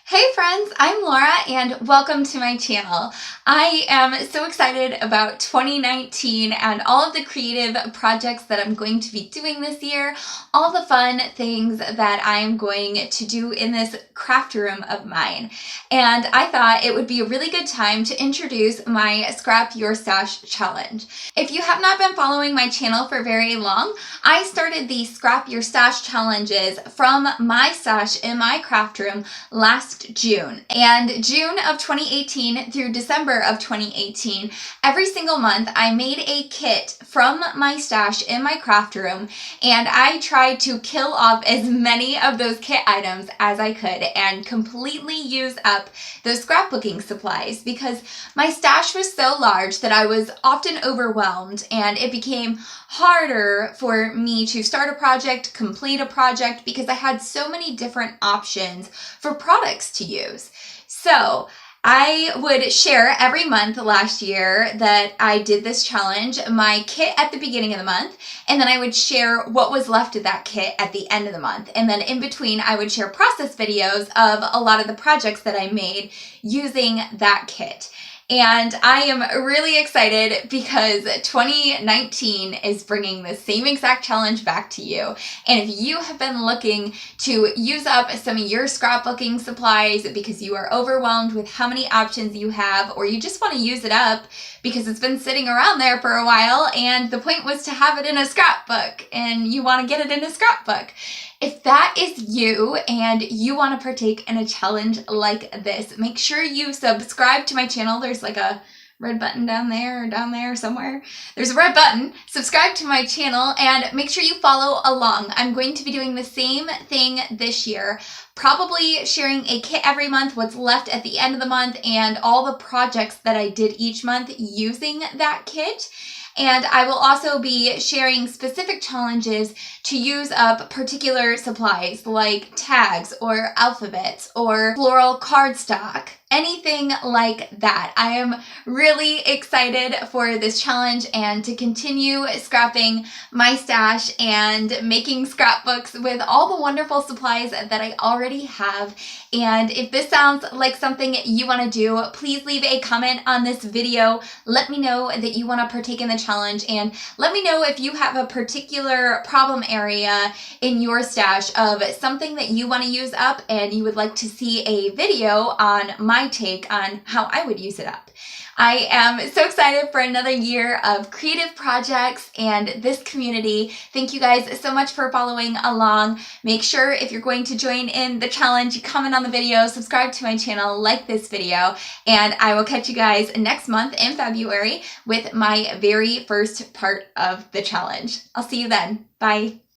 Hey friends, I'm Laura and welcome to my channel. I am so excited about 2019 and all of the creative projects that I'm going to be doing this year, all the fun things that I am going to do in this craft room of mine. And I thought it would be a really good time to introduce my Scrap Your Stash challenge. If you have not been following my channel for very long, I started the Scrap Your Stash challenges from my stash in my craft room last June. And June of 2018 through December of 2018, every single month I made a kit from my stash in my craft room, and I tried to kill off as many of those kit items as I could and completely use up those scrapbooking supplies because my stash was so large that I was often overwhelmed and it became harder for me to start a project, complete a project, because I had so many different options for products to use. So I would share every month last year that I did this challenge, my kit at the beginning of the month, and then I would share what was left of that kit at the end of the month. And then in between, I would share process videos of a lot of the projects that I made using that kit. And I am really excited because 2019 is bringing the same exact challenge back to you. And if you have been looking to use up some of your scrapbooking supplies because you are overwhelmed with how many options you have, or you just want to use it up because it's been sitting around there for a while and the point was to have it in a scrapbook and you want to get it in a scrapbook. If that is you and you want to partake in a challenge like this, make sure you subscribe to my channel. There's like a red button down there somewhere. There's a red button. Subscribe to my channel and make sure you follow along. I'm going to be doing the same thing this year, probably sharing a kit every month, what's left at the end of the month, and all the projects that I did each month using that kit. And I will also be sharing specific challenges to use up particular supplies like tags or alphabets or floral cardstock, anything like that. I am really excited for this challenge and to continue scrapping my stash and making scrapbooks with all the wonderful supplies that I already have. And if this sounds like something you want to do, please leave a comment on this video. Let me know that you want to partake in the challenge, and let me know if you have a particular problem area in your stash of something that you want to use up and you would like to see a video on my take on how I would use it up. I am so excited for another year of creative projects and this community. Thank you guys so much for following along. Make sure if you're going to join in the challenge, you comment on the video, subscribe to my channel, like this video, and I will catch you guys next month in February with my very first part of the challenge. I'll see you then. Bye.